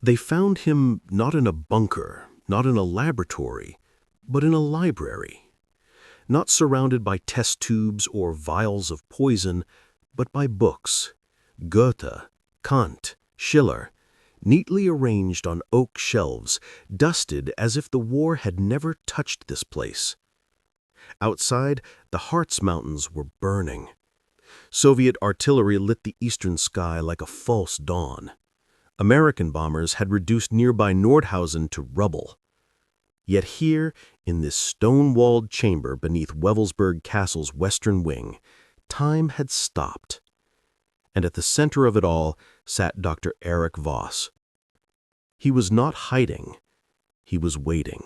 They found him not in a bunker, not in a laboratory, but in a library. Not surrounded by test tubes or vials of poison, but by books. Goethe, Kant, Schiller, neatly arranged on oak shelves, dusted as if the war had never touched this place. Outside, the Harz Mountains were burning. Soviet artillery lit the eastern sky like a false dawn. American bombers had reduced nearby Nordhausen to rubble. Yet here, in this stone-walled chamber beneath Wewelsburg Castle's western wing, time had stopped. And at the center of it all sat Dr. Erich Voss. He was not hiding, he was waiting.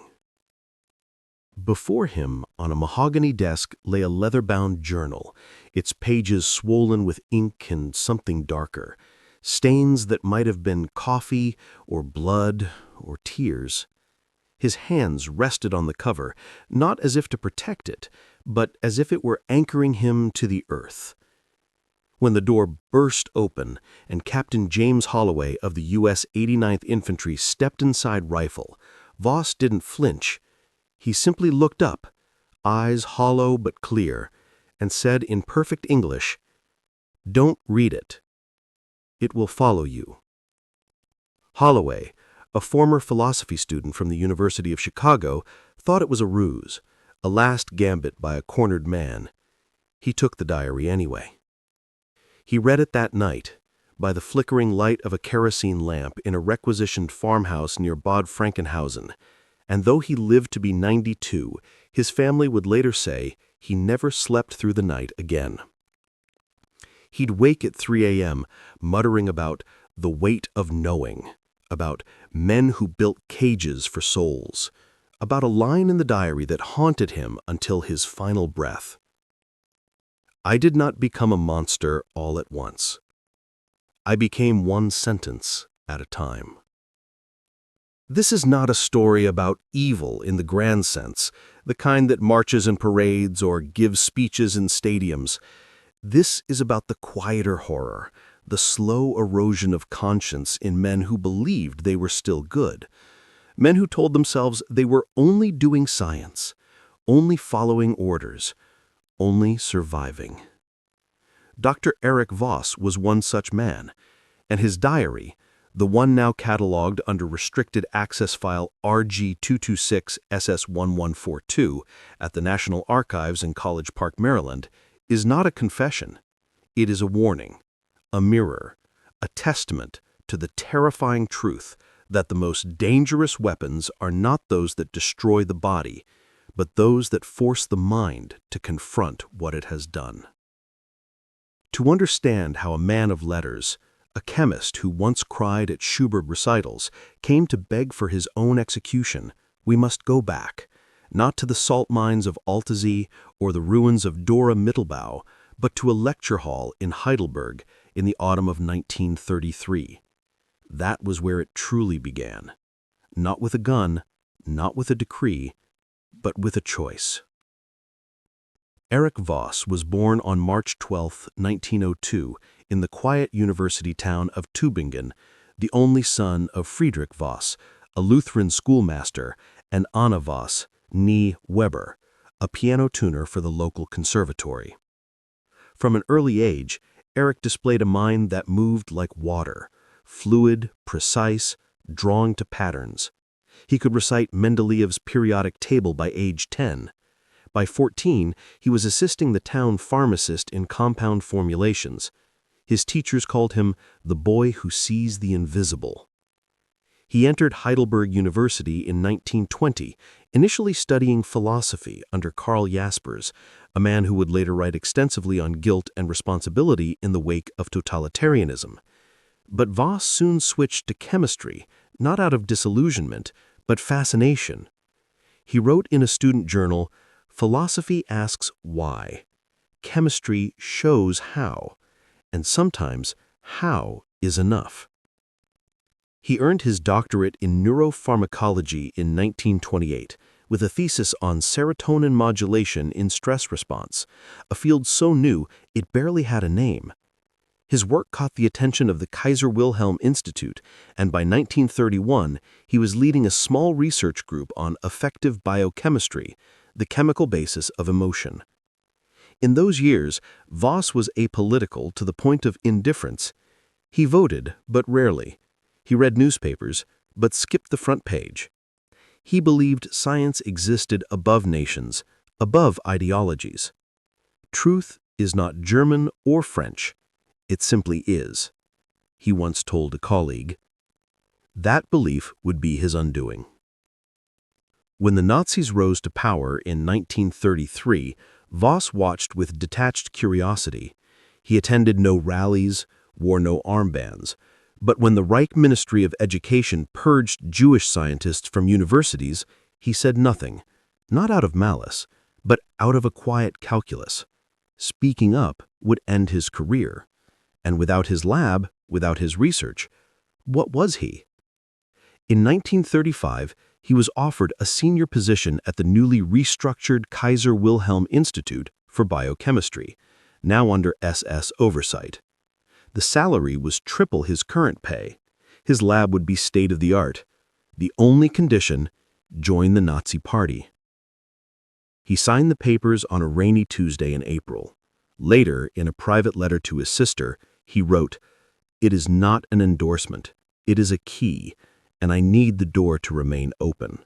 Before him, on a mahogany desk, lay a leather-bound journal, its pages swollen with ink and something darker, stains that might have been coffee or blood or tears. His hands rested on the cover, not as if to protect it, but as if it were anchoring him to the earth. When the door burst open and Captain James Holloway of the U.S. 89th Infantry stepped inside rifle, Voss didn't flinch. He simply looked up, eyes hollow but clear, and said in perfect English, "Don't read it. It will follow you." Holloway, a former philosophy student from the University of Chicago, thought it was a ruse, a last gambit by a cornered man. He took the diary anyway. He read it that night, by the flickering light of a kerosene lamp in a requisitioned farmhouse near Bad Frankenhausen, and though he lived to be 92, his family would later say he never slept through the night again. He'd wake at 3 a.m., muttering about the weight of knowing, about men who built cages for souls, about a line in the diary that haunted him until his final breath. "I did not become a monster all at once. I became one sentence at a time." This is not a story about evil in the grand sense, the kind that marches in parades or gives speeches in stadiums. This is about the quieter horror, the slow erosion of conscience in men who believed they were still good, men who told themselves they were only doing science, only following orders, only surviving. Dr. Erich Voss was one such man, and his diary, the one now catalogued under restricted access file RG226SS1142 at the National Archives in College Park, Maryland, is not a confession. It is a warning, a mirror, a testament to the terrifying truth that the most dangerous weapons are not those that destroy the body, but those that force the mind to confront what it has done. To understand how a man of letters, a chemist who once cried at Schubert recitals, came to beg for his own execution, we must go back, not to the salt mines of Altazee or the ruins of Dora Mittelbau, but to a lecture hall in Heidelberg in the autumn of 1933. That was where it truly began. Not with a gun, not with a decree, but with a choice. Erich Voss was born on March 12, 1902, in the quiet university town of Tübingen, the only son of Friedrich Voss, a Lutheran schoolmaster, and Anna Voss, née Weber, a piano tuner for the local conservatory. From an early age, Erich displayed a mind that moved like water, fluid, precise, drawing to patterns. He could recite Mendeleev's periodic table by age 10. By 14, he was assisting the town pharmacist in compound formulations. His teachers called him the boy who sees the invisible. He entered Heidelberg University in 1920, initially studying philosophy under Karl Jaspers, a man who would later write extensively on guilt and responsibility in the wake of totalitarianism. But Voss soon switched to chemistry, not out of disillusionment, but fascination. He wrote in a student journal, "Philosophy asks why. Chemistry shows how. And sometimes how is enough." He earned his doctorate in neuropharmacology in 1928 with a thesis on serotonin modulation in stress response, a field so new it barely had a name. His work caught the attention of the Kaiser Wilhelm Institute, and by 1931 he was leading a small research group on effective biochemistry, the chemical basis of emotion. In those years, Voss was apolitical to the point of indifference. He voted, but rarely. He read newspapers, but skipped the front page. He believed science existed above nations, above ideologies. Truth is not German or French. It simply is, he once told a colleague. That belief would be his undoing. When the Nazis rose to power in 1933, Voss watched with detached curiosity. He attended no rallies, wore no armbands. But when the Reich Ministry of Education purged Jewish scientists from universities, he said nothing, not out of malice, but out of a quiet calculus. Speaking up would end his career. And without his lab, without his research, what was he? In 1935, he was offered a senior position at the newly restructured Kaiser Wilhelm Institute for Biochemistry, now under SS oversight. The salary was triple his current pay. His lab would be state-of-the-art. The only condition, join the Nazi Party. He signed the papers on a rainy Tuesday in April. Later, in a private letter to his sister, he wrote, "It is not an endorsement. It is a key, and I need the door to remain open."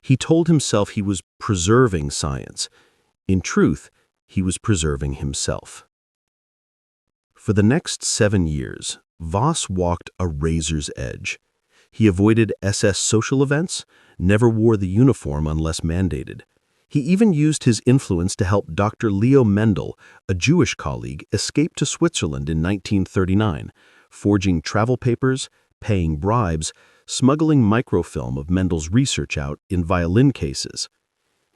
He told himself he was preserving science. In truth, he was preserving himself. For the next 7 years, Voss walked a razor's edge. He avoided SS social events, never wore the uniform unless mandated. He even used his influence to help Dr. Leo Mendel, a Jewish colleague, escape to Switzerland in 1939, forging travel papers, paying bribes, smuggling microfilm of Mendel's research out in violin cases.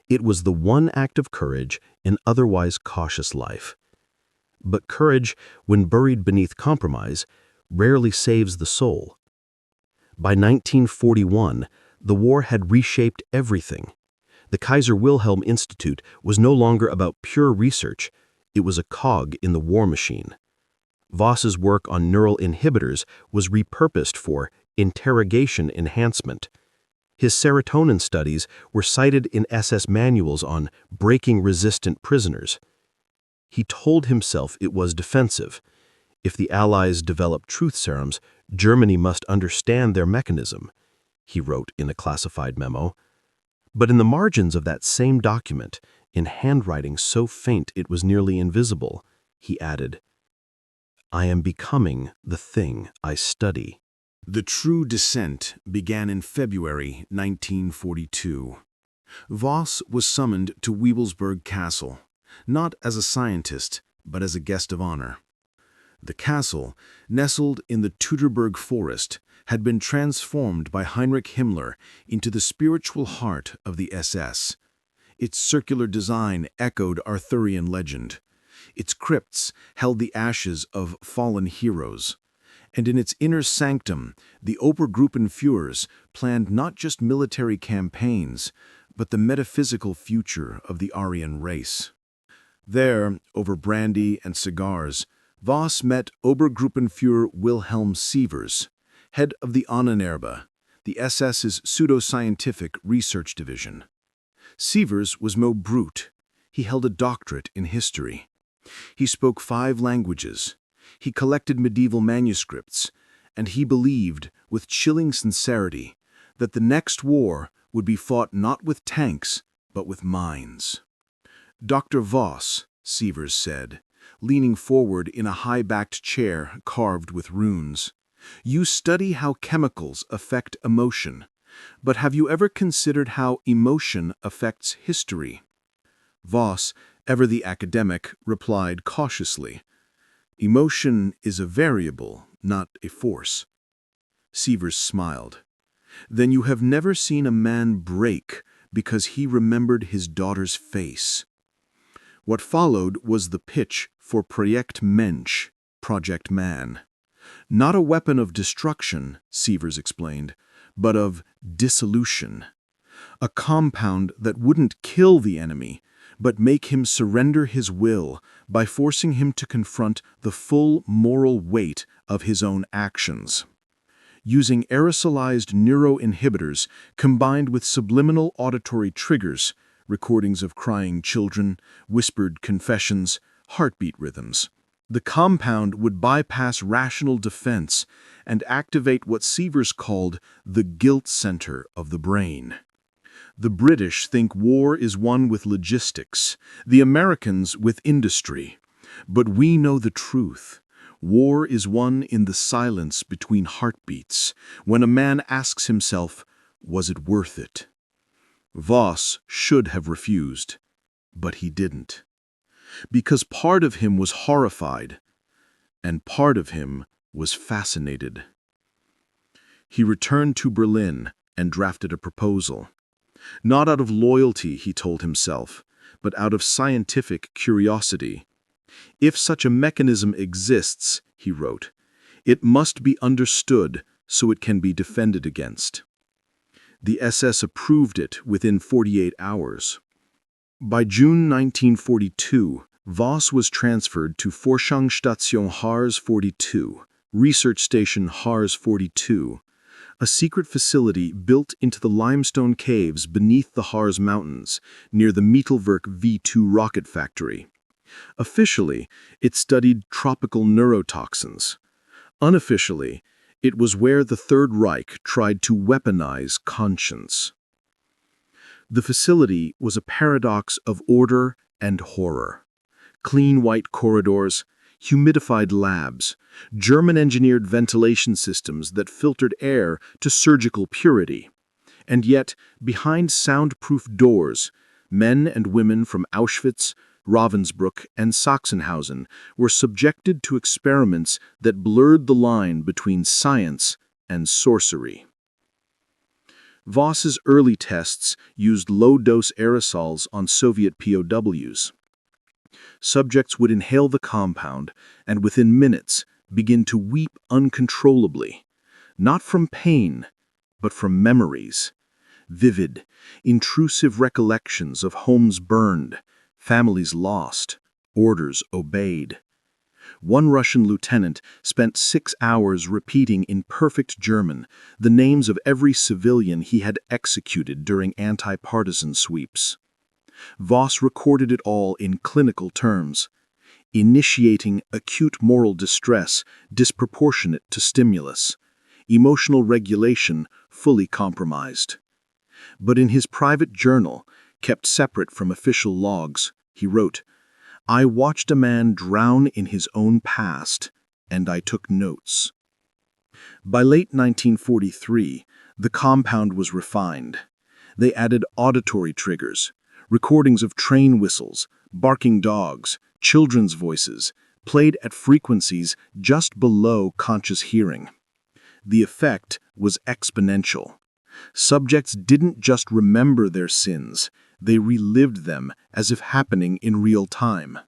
It was the one act of courage in otherwise cautious life. But courage, when buried beneath compromise, rarely saves the soul. By 1941, the war had reshaped everything. The Kaiser Wilhelm Institute was no longer about pure research. It was a cog in the war machine. Voss's work on neural inhibitors was repurposed for interrogation enhancement. His serotonin studies were cited in SS manuals on breaking resistant prisoners. He told himself it was defensive. If the Allies developed truth serums, Germany must understand their mechanism, he wrote in a classified memo. But in the margins of that same document, in handwriting so faint it was nearly invisible, he added, "I am becoming the thing I study." The true descent began in February 1942. Voss was summoned to Wewelsburg Castle, not as a scientist, but as a guest of honor. The castle, nestled in the Teutoburg forest, had been transformed by Heinrich Himmler into the spiritual heart of the SS. Its circular design echoed Arthurian legend. Its crypts held the ashes of fallen heroes. And in its inner sanctum, the Obergruppenführers planned not just military campaigns, but the metaphysical future of the Aryan race. There, over brandy and cigars, Voss met Obergruppenführer Wilhelm Sievers, head of the Ahnenerbe, the SS's pseudoscientific research division. Sievers was no brute. He held a doctorate in history. He spoke 5 languages. He collected medieval manuscripts, and he believed, with chilling sincerity, that the next war would be fought not with tanks, but with minds. "Dr. Voss," Sievers said, leaning forward in a high-backed chair carved with runes, "you study how chemicals affect emotion, but have you ever considered how emotion affects history?" Voss, ever the academic, replied cautiously, "Emotion is a variable, not a force." Sievers smiled. "Then you have never seen a man break because he remembered his daughter's face." What followed was the pitch for Projekt Mensch, Project Man. Not a weapon of destruction, Sievers explained, but of dissolution. A compound that wouldn't kill the enemy, but make him surrender his will by forcing him to confront the full moral weight of his own actions. Using aerosolized neuroinhibitors combined with subliminal auditory triggers, recordings of crying children, whispered confessions, heartbeat rhythms, the compound would bypass rational defense and activate what Sievers called the guilt center of the brain. The British think war is won with logistics, the Americans with industry. But we know the truth. War is won in the silence between heartbeats, when a man asks himself, was it worth it? Voss should have refused, but he didn't. Because part of him was horrified, and part of him was fascinated. He returned to Berlin and drafted a proposal. Not out of loyalty, he told himself, but out of scientific curiosity. If such a mechanism exists, he wrote, it must be understood so it can be defended against. The SS approved it within 48 hours. By June 1942, Voss was transferred to Forschungsstation Harz 42, Research Station Harz 42, a secret facility built into the limestone caves beneath the Harz Mountains, near the Mittelwerk V2 rocket factory. Officially, it studied tropical neurotoxins. Unofficially, it was where the Third Reich tried to weaponize conscience. The facility was a paradox of order and horror. Clean white corridors, humidified labs, German-engineered ventilation systems that filtered air to surgical purity. And yet, behind soundproof doors, men and women from Auschwitz, Ravensbrück, and Sachsenhausen were subjected to experiments that blurred the line between science and sorcery. Voss's early tests used low-dose aerosols on Soviet POWs. Subjects would inhale the compound and within minutes begin to weep uncontrollably, not from pain, but from memories, vivid, intrusive recollections of homes burned, families lost, orders obeyed. One Russian lieutenant spent 6 hours repeating in perfect German the names of every civilian he had executed during anti-partisan sweeps. Voss recorded it all in clinical terms, initiating acute moral distress disproportionate to stimulus, emotional regulation fully compromised. But in his private journal, kept separate from official logs, he wrote, I watched a man drown in his own past, and I took notes. By late 1943, the compound was refined. They added auditory triggers, recordings of train whistles, barking dogs, children's voices, played at frequencies just below conscious hearing. The effect was exponential. Subjects didn't just remember their sins, they relived them as if happening in real time.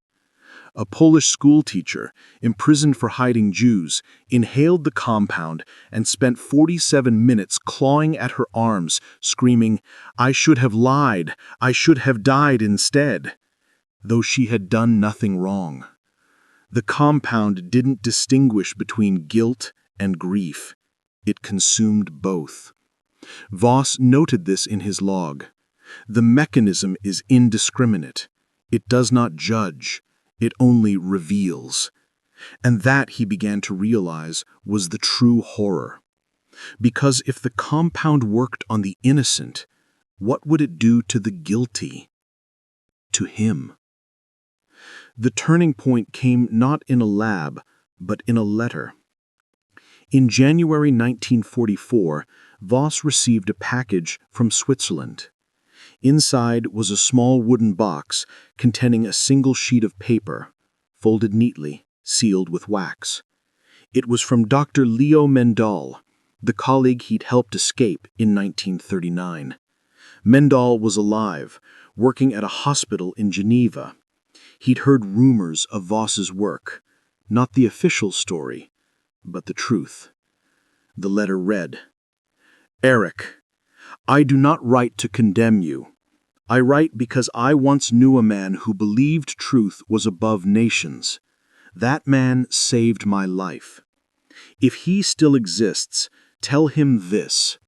A Polish schoolteacher, imprisoned for hiding Jews, inhaled the compound and spent 47 minutes clawing at her arms, screaming, I should have lied, I should have died instead, though she had done nothing wrong. The compound didn't distinguish between guilt and grief. It consumed both. Voss noted this in his log. The mechanism is indiscriminate. It does not judge. It only reveals. And that, he began to realize, was the true horror. Because if the compound worked on the innocent, what would it do to the guilty? To him. The turning point came not in a lab, but in a letter. In January 1944, Voss received a package from Switzerland. Inside was a small wooden box containing a single sheet of paper, folded neatly, sealed with wax. It was from Dr. Leo Mendel, the colleague he'd helped escape in 1939. Mendel was alive, working at a hospital in Geneva. He'd heard rumors of Voss's work, not the official story, but the truth. The letter read, Erich, I do not write to condemn you. I write because I once knew a man who believed truth was above nations. That man saved my life. If he still exists, tell him this: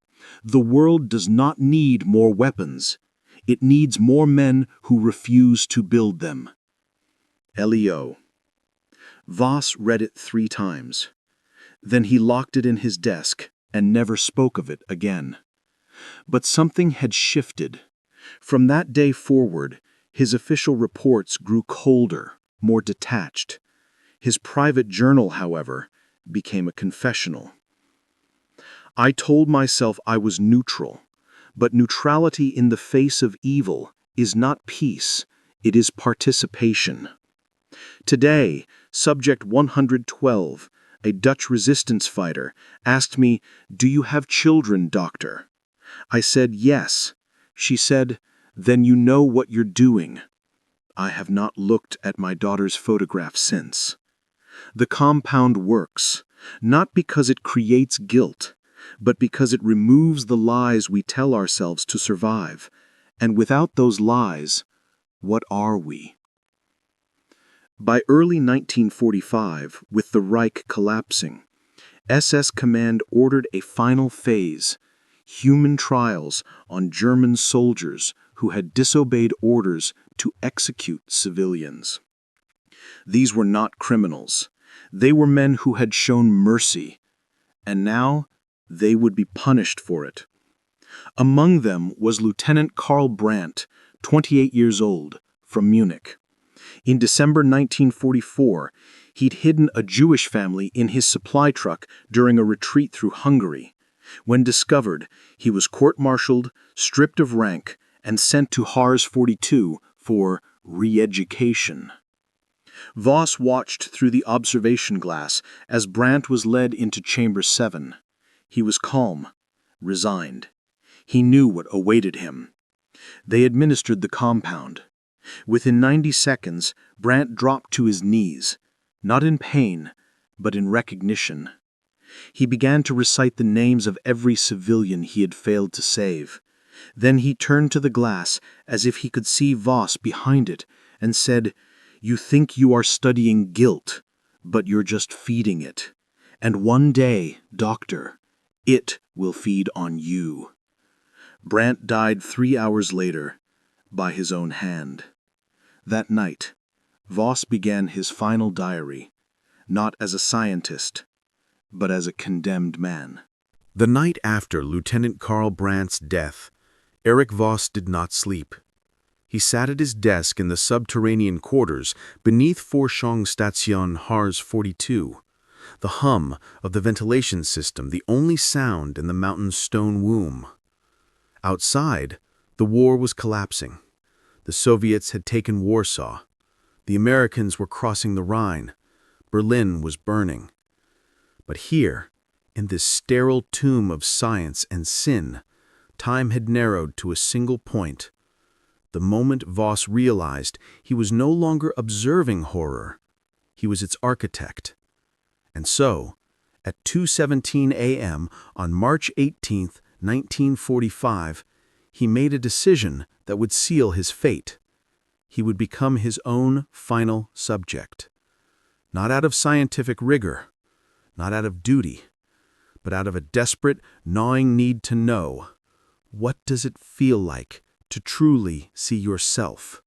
the world does not need more weapons. It needs more men who refuse to build them. Leo. Voss read it 3 times. Then he locked it in his desk and never spoke of it again. But something had shifted. From that day forward, his official reports grew colder, more detached. His private journal, however, became a confessional. I told myself I was neutral, but neutrality in the face of evil is not peace, it is participation. Today, Subject 112, a Dutch resistance fighter, asked me, "Do you have children, doctor?" I said yes. She said, "Then you know what you're doing." I have not looked at my daughter's photograph since. The compound works, not because it creates guilt, but because it removes the lies we tell ourselves to survive. And without those lies, what are we? By early 1945, with the Reich collapsing, SS Command ordered a final phase: human trials on German soldiers who had disobeyed orders to execute civilians. These were not criminals. They were men who had shown mercy, and now they would be punished for it. Among them was Lieutenant Karl Brandt, 28 years old, from Munich. In December 1944, he'd hidden a Jewish family in his supply truck during a retreat through Hungary. When discovered, he was court-martialed, stripped of rank, and sent to Hars 42 for re-education. Voss watched through the observation glass as Brandt was led into Chamber 7. He was calm, resigned. He knew what awaited him. They administered the compound. Within 90 seconds, Brandt dropped to his knees, not in pain, but in recognition. He began to recite the names of every civilian he had failed to save. Then he turned to the glass as if he could see Voss behind it and said, "You think you are studying guilt, but you're just feeding it. And one day, doctor, it will feed on you." Brandt died 3 hours later, by his own hand. That night, Voss began his final diary, not as a scientist, but as a condemned man. The night after Lieutenant Karl Brandt's death, Erich Voss did not sleep. He sat at his desk in the subterranean quarters beneath Forschungsstation Hars 42. The hum of the ventilation system, the only sound in the mountain's stone womb. Outside, the war was collapsing. The Soviets had taken Warsaw. The Americans were crossing the Rhine. Berlin was burning. But here, in this sterile tomb of science and sin, time had narrowed to a single point. The moment Voss realized he was no longer observing horror, he was its architect. And so, at 2:17 a.m. on March 18, 1945, he made a decision that would seal his fate. He would become his own final subject. Not out of scientific rigor, not out of duty, but out of a desperate, gnawing need to know, what does it feel like to truly see yourself?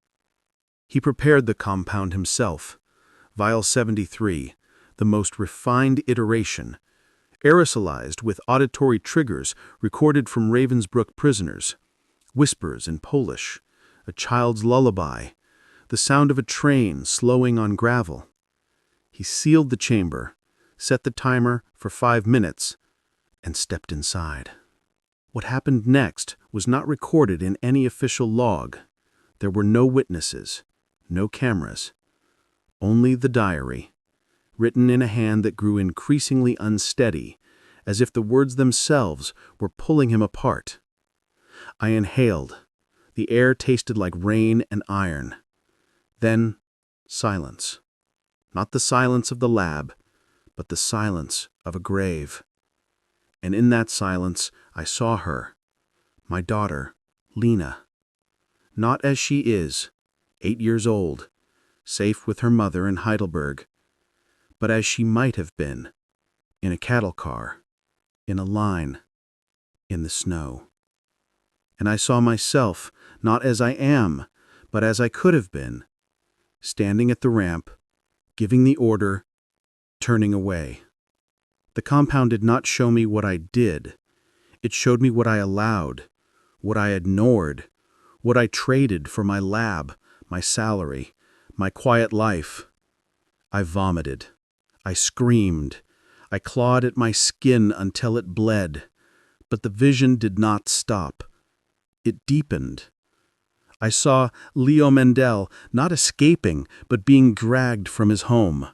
He prepared the compound himself. Vial 73, the most refined iteration, aerosolized with auditory triggers recorded from Ravensbrück prisoners, whispers in Polish, a child's lullaby, the sound of a train slowing on gravel. He sealed the chamber, set the timer for 5 minutes, and stepped inside. What happened next was not recorded in any official log. There were no witnesses, no cameras, only the diary, written in a hand that grew increasingly unsteady, as if the words themselves were pulling him apart. I inhaled. The air tasted like rain and iron. Then, silence. Not the silence of the lab, but the silence of a grave. And in that silence, I saw her, my daughter, Lena. not as she is, 8 years old, safe with her mother in Heidelberg, but as she might have been, in a cattle car, in a line, in the snow. And I saw myself, not as I am, but as I could have been, standing at the ramp, giving the order, turning away. The compound did not show me what I did. It showed me what I allowed, what I ignored, what I traded for my lab, my salary, my quiet life. I vomited. I screamed. I clawed at my skin until it bled. But the vision did not stop. It deepened. I saw Leo Mendel not escaping, but being dragged from his home.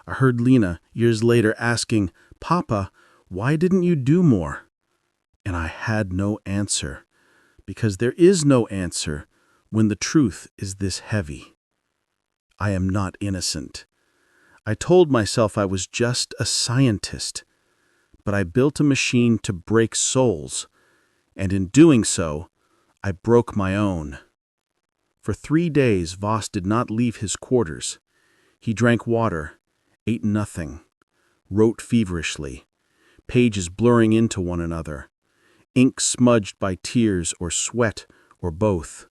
I heard Lena, years later, asking, "Papa, why didn't you do more?" And I had no answer, because there is no answer when the truth is this heavy. I am not innocent. I told myself I was just a scientist, but I built a machine to break souls, and in doing so, I broke my own. For 3 days, Voss did not leave his quarters. He drank water, ate nothing, wrote feverishly, pages blurring into one another, ink smudged by tears or sweat or both.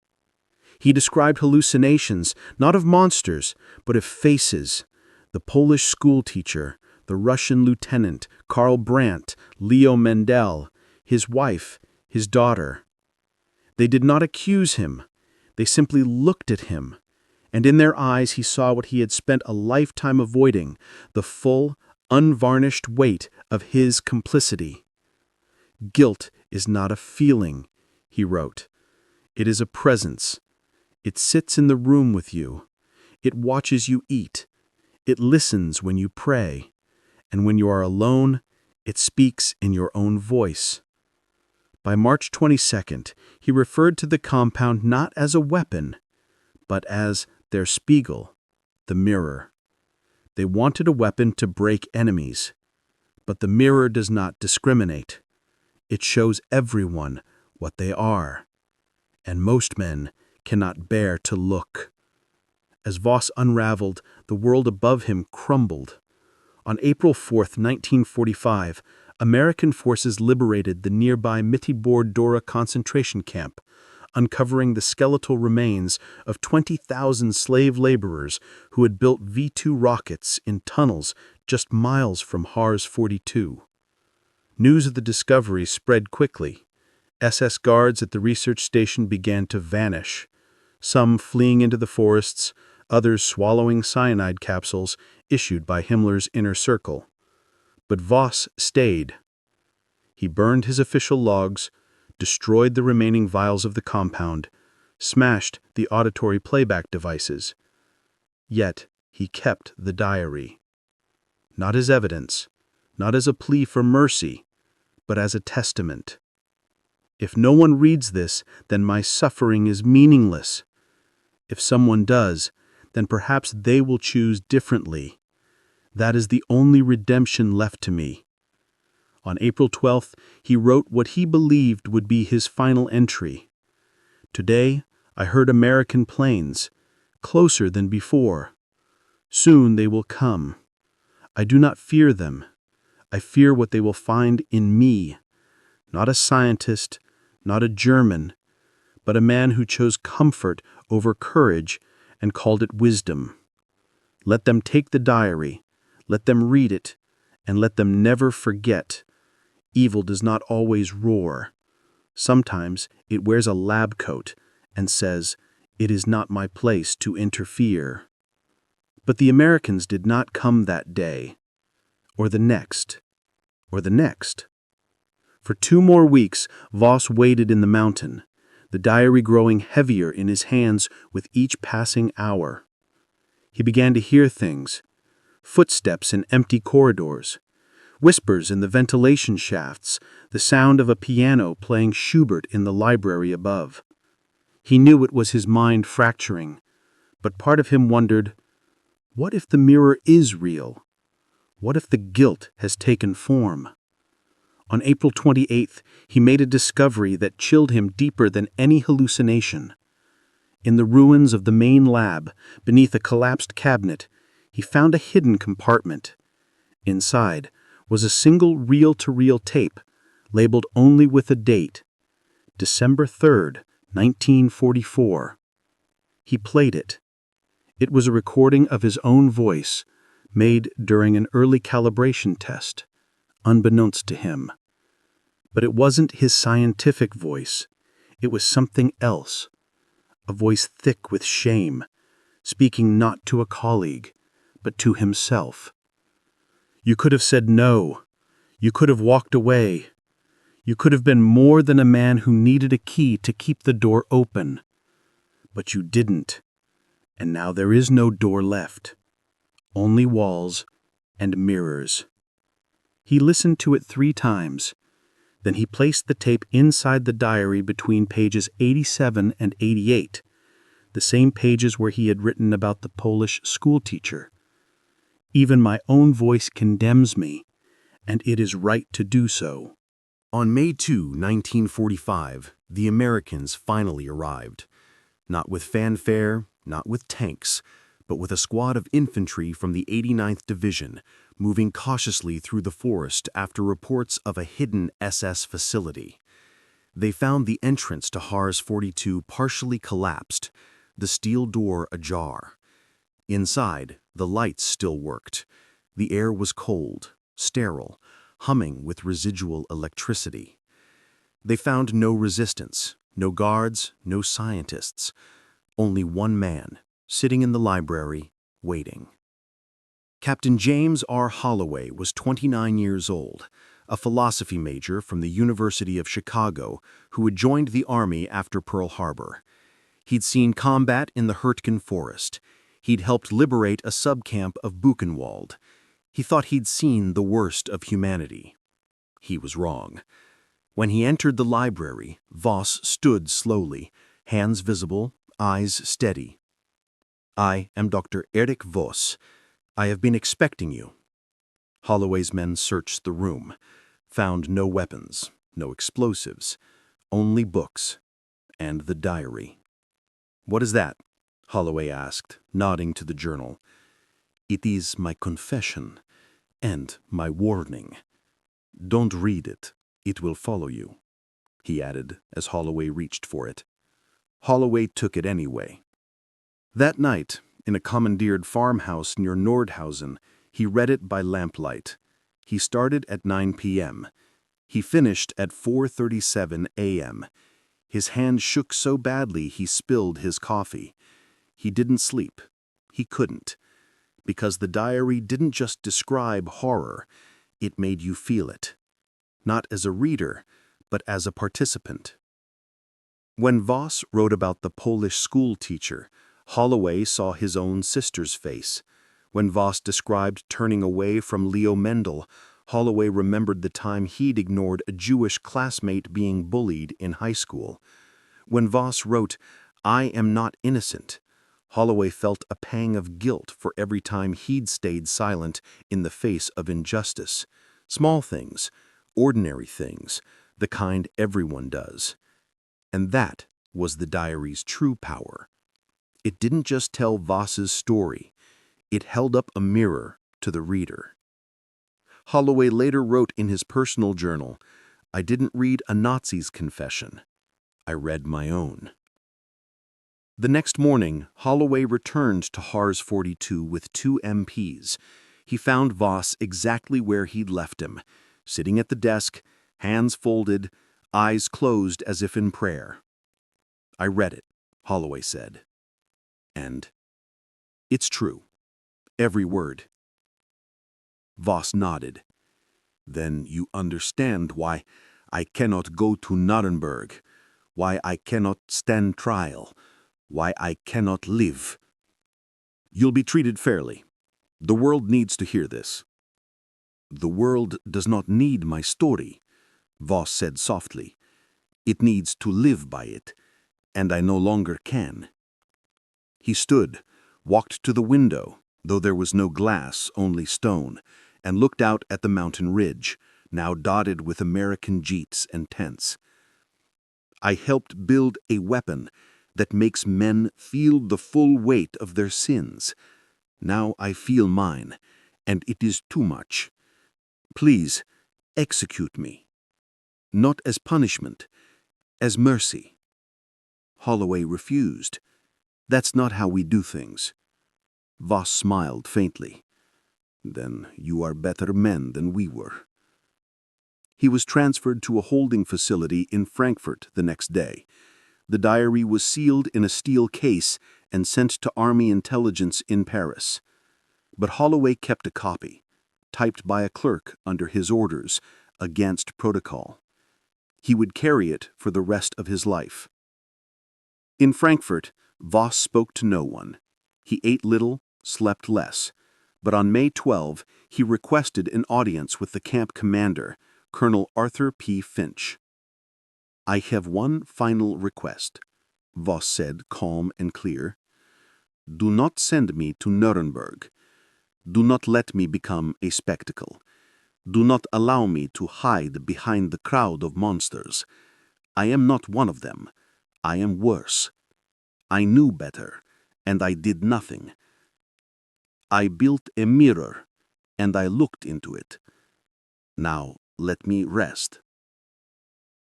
He described hallucinations, not of monsters, but of faces, the Polish schoolteacher, the Russian lieutenant, Karl Brandt, Leo Mendel, his wife, his daughter. They did not accuse him. They simply looked at him, and in their eyes he saw what he had spent a lifetime avoiding, the full, unvarnished weight of his complicity. "Guilt is not a feeling," he wrote. "It is a presence. It sits in the room with you. It watches you eat. It listens when you pray. And when you are alone, it speaks in your own voice." By March 22nd, he referred to the compound not as a weapon, but as their Spiegel, the mirror. They wanted a weapon to break enemies, but the mirror does not discriminate. It shows everyone what they are, and most men cannot bear to look. As Voss unraveled, the world above him crumbled. On April 4, 1945, American forces liberated the nearby Mitibor Dora concentration camp, uncovering the skeletal remains of 20,000 slave laborers who had built V-2 rockets in tunnels just miles from Hars 42. News of the discovery spread quickly. SS guards at the research station began to vanish, some fleeing into the forests, others swallowing cyanide capsules issued by Himmler's inner circle. But Voss stayed. He burned his official logs, destroyed the remaining vials of the compound, smashed the auditory playback devices. Yet he kept the diary. Not as evidence, not as a plea for mercy, but as a testament. If no one reads this, then my suffering is meaningless. If someone does, then perhaps they will choose differently. That is the only redemption left to me. On April 12th, he wrote what he believed would be his final entry. "Today, I heard American planes, closer than before. Soon they will come. I do not fear them. I fear what they will find in me. Not a scientist, not a German, but a man who chose comfort over courage and called it wisdom. Let them take the diary, let them read it, and let them never forget. Evil does not always roar. Sometimes it wears a lab coat and says, 'It is not my place to interfere.'" But the Americans did not come that day, or the next, or the next. For 2 more weeks, Voss waited in the mountain, the diary growing heavier in his hands with each passing hour. He began to hear things, footsteps in empty corridors, whispers in the ventilation shafts, the sound of a piano playing Schubert in the library above. He knew it was his mind fracturing, but part of him wondered, what if the mirror is real? What if the guilt has taken form? On April 28th, he made a discovery that chilled him deeper than any hallucination. In the ruins of the main lab, beneath a collapsed cabinet, he found a hidden compartment. Inside was a single reel-to-reel tape, labeled only with a date, December 3rd, 1944. He played it. It was a recording of his own voice, made during an early calibration test, unbeknownst to him. But it wasn't his scientific voice. It was something else. A voice thick with shame, speaking not to a colleague, but to himself. You could have said no. You could have walked away. You could have been more than a man who needed a key to keep the door open. But you didn't. And now there is no door left. Only walls and mirrors. He listened to it 3 times. Then he placed the tape inside the diary between pages 87 and 88, the same pages where he had written about the Polish schoolteacher. Even my own voice condemns me, and it is right to do so. On May 2, 1945, the Americans finally arrived. Not with fanfare, not with tanks, but with a squad of infantry from the 89th Division, moving cautiously through the forest after reports of a hidden SS facility. They found the entrance to HARS 42 partially collapsed, the steel door ajar. Inside, the lights still worked. The air was cold, sterile, humming with residual electricity. They found no resistance, no guards, no scientists. Only one man, sitting in the library, waiting. Captain James R. Holloway was 29 years old, a philosophy major from the University of Chicago who had joined the Army after Pearl Harbor. He'd seen combat in the Hurtgen Forest. He'd helped liberate a subcamp of Buchenwald. He thought he'd seen the worst of humanity. He was wrong. When he entered the library, Voss stood slowly, hands visible, eyes steady. "I am Dr. Erich Voss. I have been expecting you." Holloway's men searched the room, found no weapons, no explosives, only books, and the diary. "What is that?" Holloway asked, nodding to the journal. "It is my confession and my warning. Don't read it. It will follow you," he added as Holloway reached for it. Holloway took it anyway. That night, in a commandeered farmhouse near Nordhausen, he read it by lamplight. He started at 9 p.m. He finished at 4:37 a.m. His hand shook so badly he spilled his coffee. He didn't sleep. He couldn't. Because the diary didn't just describe horror, it made you feel it. Not as a reader, but as a participant. When Voss wrote about the Polish school teacher, Holloway saw his own sister's face. When Voss described turning away from Leo Mendel, Holloway remembered the time he'd ignored a Jewish classmate being bullied in high school. When Voss wrote, "I am not innocent," Holloway felt a pang of guilt for every time he'd stayed silent in the face of injustice. Small things, ordinary things, the kind everyone does. And that was the diary's true power. It didn't just tell Voss's story. It held up a mirror to the reader. Holloway later wrote in his personal journal, "I didn't read a Nazi's confession. I read my own." The next morning, Holloway returned to HARS 42 with 2 MPs. He found Voss exactly where he'd left him, sitting at the desk, hands folded, eyes closed as if in prayer. "I read it," Holloway said. And "It's true. Every word." Voss nodded. "Then you understand why I cannot go to Nuremberg, why I cannot stand trial, why I cannot live. You'll be treated fairly. The world needs to hear this." "The world does not need my story," Voss said softly. "It needs to live by it, and I no longer can." He stood, walked to the window, though there was no glass, only stone, and looked out at the mountain ridge, now dotted with American jeets and tents. "I helped build a weapon that makes men feel the full weight of their sins. Now I feel mine, and it is too much. Please, execute me. Not as punishment, as mercy." Holloway refused. "That's not how we do things." Voss smiled faintly. "Then you are better men than we were." He was transferred to a holding facility in Frankfurt the next day. The diary was sealed in a steel case and sent to Army intelligence in Paris. But Holloway kept a copy, typed by a clerk under his orders, against protocol. He would carry it for the rest of his life. In Frankfurt, Voss spoke to no one. He ate little, slept less. But on May 12, he requested an audience with the camp commander, Colonel Arthur P. Finch. "I have one final request," Voss said, calm and clear. "Do not send me to Nuremberg. Do not let me become a spectacle. Do not allow me to hide behind the crowd of monsters. I am not one of them. I am worse. I knew better, and I did nothing. I built a mirror, and I looked into it. Now let me rest."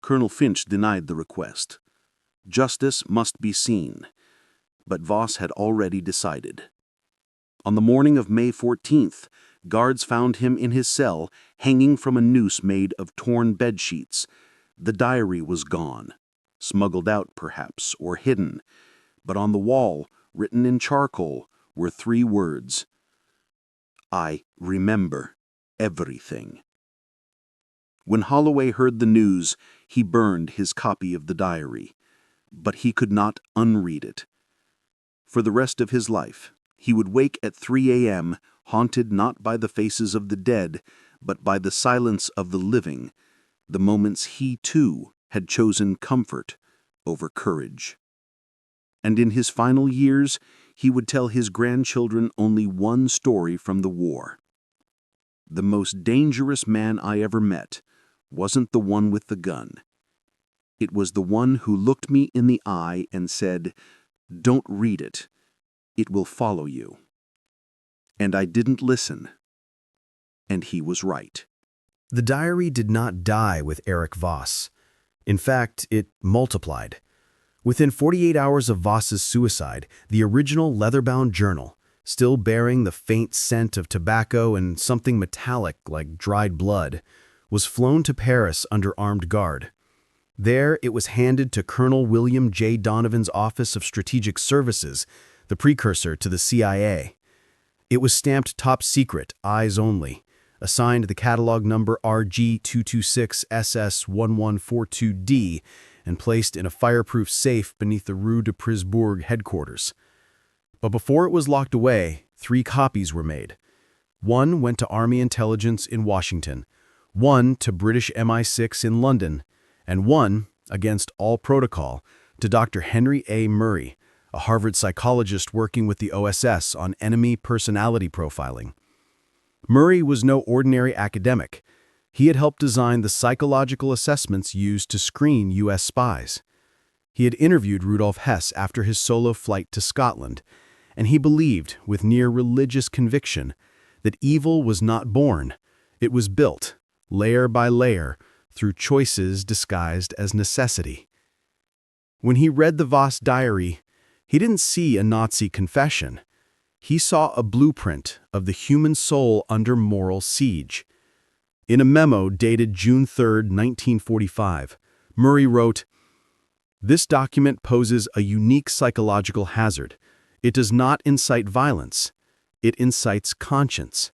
Colonel Finch denied the request. Justice must be seen. But Voss had already decided. On the morning of May 14th, guards found him in his cell, hanging from a noose made of torn bedsheets. The diary was gone, smuggled out perhaps, or hidden. But on the wall, written in charcoal, were 3 words: "I remember everything." When Holloway heard the news, he burned his copy of the diary. But he could not unread it. For the rest of his life, he would wake at 3 a.m., haunted not by the faces of the dead, but by the silence of the living, the moments he, too, had chosen comfort over courage. And in his final years, he would tell his grandchildren only one story from the war. "The most dangerous man I ever met wasn't the one with the gun. It was the one who looked me in the eye and said, 'Don't read it. It will follow you.' And I didn't listen. And he was right." The diary did not die with Erich Voss. In fact, it multiplied. Within 48 hours of Voss's suicide, the original leather-bound journal, still bearing the faint scent of tobacco and something metallic like dried blood, was flown to Paris under armed guard. There, it was handed to Colonel William J. Donovan's Office of Strategic Services, the precursor to the CIA. It was stamped top secret, eyes only, assigned the catalog number RG226SS1142D, and placed in a fireproof safe beneath the Rue de Prisbourg headquarters. But before it was locked away, 3 copies were made. One went to Army intelligence in Washington, one to British MI6 in London, and one, against all protocol, to Dr. Henry A. Murray, a Harvard psychologist working with the OSS on enemy personality profiling. Murray was no ordinary academic. He had helped design the psychological assessments used to screen U.S. spies. He had interviewed Rudolf Hess after his solo flight to Scotland, and he believed, with near religious conviction, that evil was not born, it was built, layer by layer, through choices disguised as necessity. When he read the Voss diary, he didn't see a Nazi confession. He saw a blueprint of the human soul under moral siege. In a memo dated June 3, 1945, Murray wrote, "This document poses a unique psychological hazard. It does not incite violence. It incites conscience.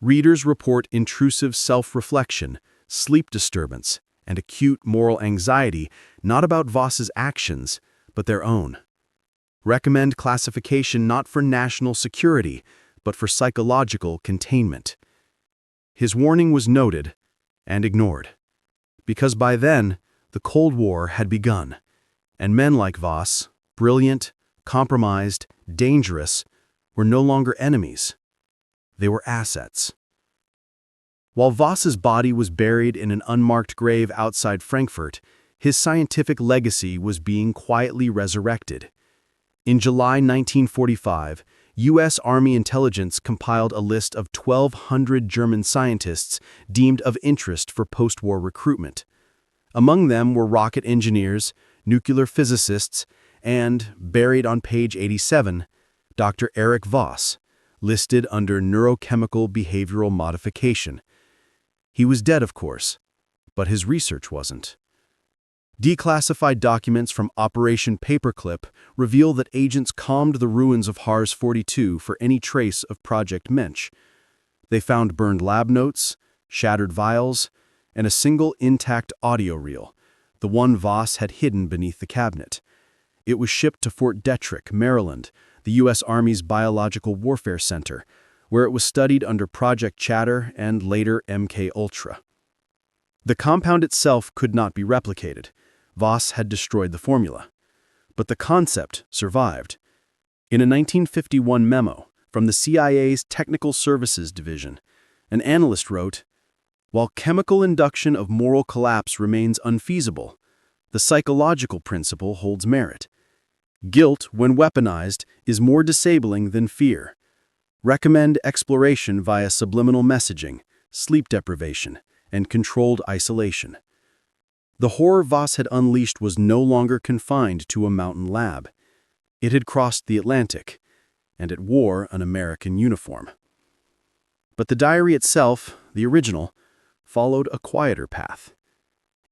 Readers report intrusive self-reflection, sleep disturbance, and acute moral anxiety, not about Voss's actions, but their own. Recommend classification not for national security, but for psychological containment." His warning was noted and ignored, because by then, the Cold War had begun, and men like Voss, brilliant, compromised, dangerous, were no longer enemies. They were assets. While Voss's body was buried in an unmarked grave outside Frankfurt, his scientific legacy was being quietly resurrected. In July 1945, U.S. Army intelligence compiled a list of 1,200 German scientists deemed of interest for post-war recruitment. Among them were rocket engineers, nuclear physicists, and, buried on page 87, Dr. Erich Voss, listed under neurochemical behavioral modification. He was dead, of course, but his research wasn't. Declassified documents from Operation Paperclip reveal that agents combed the ruins of HARS 42 for any trace of Projekt Mensch. They found burned lab notes, shattered vials, and a single intact audio reel, the one Voss had hidden beneath the cabinet. It was shipped to Fort Detrick, Maryland, the U.S. Army's Biological Warfare Center, where it was studied under Project Chatter and later MK Ultra. The compound itself could not be replicated. Voss had destroyed the formula. But the concept survived. In a 1951 memo from the CIA's Technical Services Division, an analyst wrote, "While chemical induction of moral collapse remains unfeasible, the psychological principle holds merit. Guilt, when weaponized, is more disabling than fear. Recommend exploration via subliminal messaging, sleep deprivation, and controlled isolation." The horror Voss had unleashed was no longer confined to a mountain lab. It had crossed the Atlantic, and it wore an American uniform. But the diary itself, the original, followed a quieter path.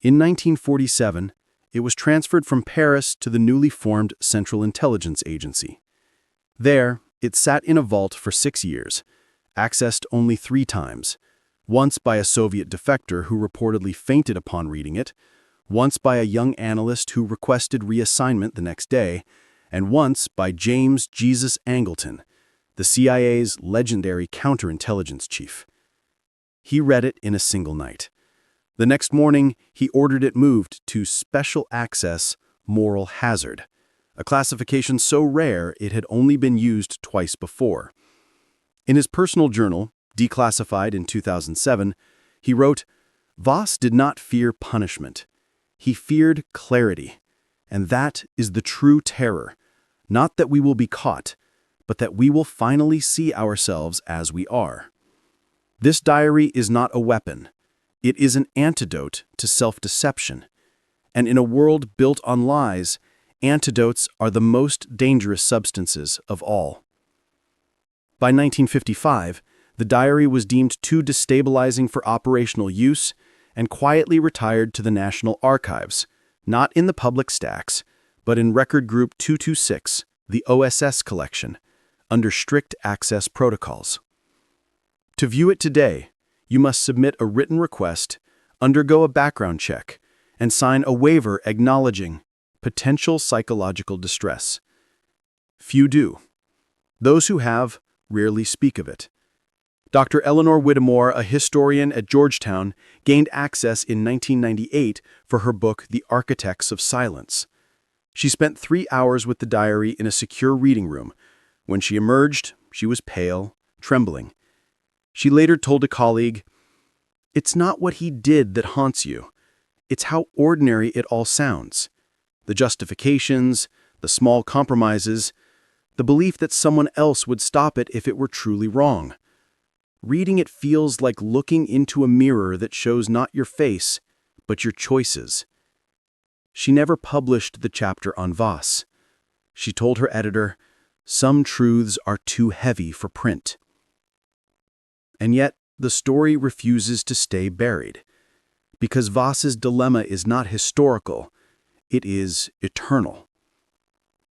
In 1947, it was transferred from Paris to the newly formed Central Intelligence Agency. There, it sat in a vault for 6 years, accessed only 3 times, once by a Soviet defector who reportedly fainted upon reading it, once by a young analyst who requested reassignment the next day, and once by James Jesus Angleton, the CIA's legendary counterintelligence chief. He read it in a single night. The next morning, he ordered it moved to Special Access Moral Hazard, a classification so rare it had only been used twice before. In his personal journal, Declassified in 2007, he wrote, "Voss did not fear punishment. He feared clarity, and that is the true terror, not that we will be caught, but that we will finally see ourselves as we are." This diary is not a weapon. It is an antidote to self-deception. And in a world built on lies, antidotes are the most dangerous substances of all. By 1955, the diary was deemed too destabilizing for operational use and quietly retired to the National Archives, not in the public stacks, but in Record Group 226, the OSS collection, under strict access protocols. To view it today, you must submit a written request, undergo a background check, and sign a waiver acknowledging potential psychological distress. Few do. Those who have rarely speak of it. Dr. Eleanor Whittemore, a historian at Georgetown, gained access in 1998 for her book The Architects of Silence. She spent 3 hours with the diary in a secure reading room. When she emerged, she was pale, trembling. She later told a colleague, "It's not what he did that haunts you. It's how ordinary it all sounds. The justifications, the small compromises, the belief that someone else would stop it if it were truly wrong. Reading it feels like looking into a mirror that shows not your face, but your choices." She never published the chapter on Voss. She told her editor, "Some truths are too heavy for print." And yet, the story refuses to stay buried. Because Voss's dilemma is not historical, it is eternal.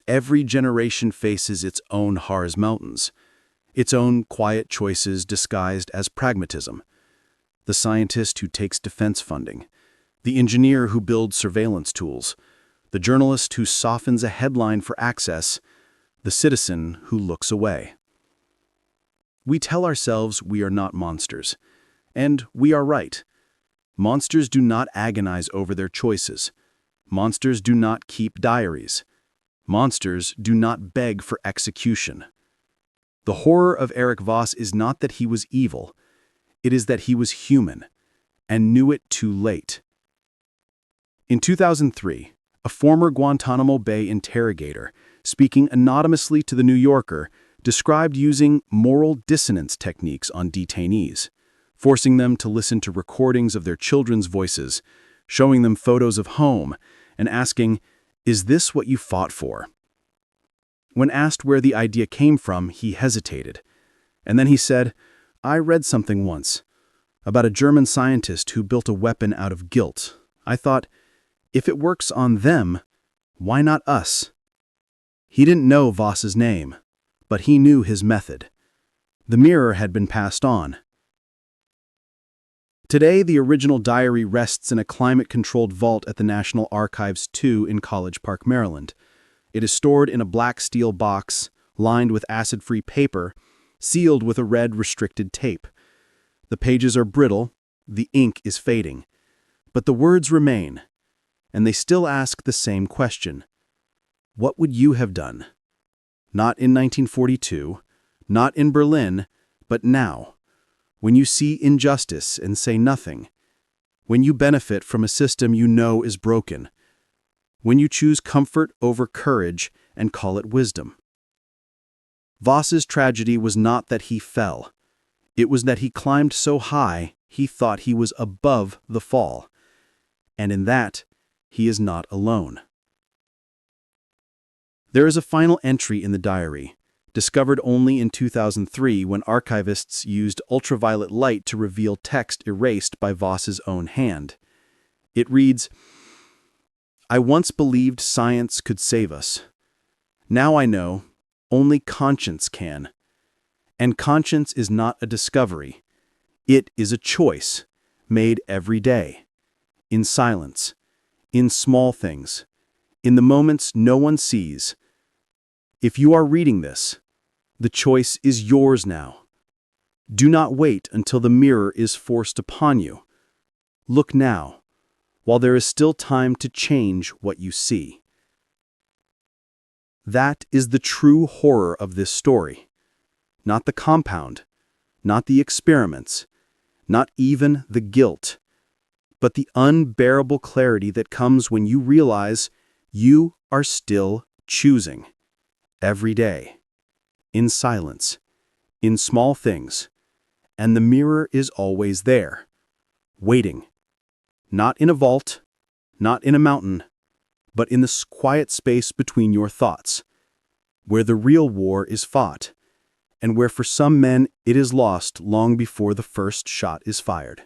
Every generation faces its own HARS mountains, its own quiet choices disguised as pragmatism. The scientist who takes defense funding, the engineer who builds surveillance tools, the journalist who softens a headline for access, the citizen who looks away. We tell ourselves we are not monsters, and we are right. Monsters do not agonize over their choices. Monsters do not keep diaries. Monsters do not beg for execution. The horror of Erich Voss is not that he was evil. It is that he was human, and knew it too late. In 2003, a former Guantanamo Bay interrogator, speaking anonymously to The New Yorker, described using moral dissonance techniques on detainees, forcing them to listen to recordings of their children's voices, showing them photos of home, and asking, "Is this what you fought for?" When asked where the idea came from, he hesitated. And then he said, "I read something once about a German scientist who built a weapon out of guilt. I thought, if it works on them, why not us?" He didn't know Voss's name, but he knew his method. The mirror had been passed on. Today, the original diary rests in a climate-controlled vault at the National Archives II in College Park, Maryland. It is stored in a black steel box, lined with acid-free paper, sealed with a red restricted tape. The pages are brittle, the ink is fading, but the words remain, and they still ask the same question. What would you have done? Not in 1942, not in Berlin, but now, when you see injustice and say nothing, when you benefit from a system you know is broken, when you choose comfort over courage and call it wisdom. Voss's tragedy was not that he fell. It was that he climbed so high he thought he was above the fall. And in that, he is not alone. There is a final entry in the diary, discovered only in 2003 when archivists used ultraviolet light to reveal text erased by Voss's own hand. It reads, "I once believed science could save us. Now I know only conscience can. And conscience is not a discovery. It is a choice, made every day. In silence, in small things, in the moments no one sees. If you are reading this, the choice is yours now. Do not wait until the mirror is forced upon you. Look now, while there is still time to change what you see." That is the true horror of this story. Not the compound, not the experiments, not even the guilt, but the unbearable clarity that comes when you realize you are still choosing. Every day, in silence, in small things, and the mirror is always there, waiting, not in a vault, not in a mountain, but in the quiet space between your thoughts, where the real war is fought, and where for some men it is lost long before the first shot is fired.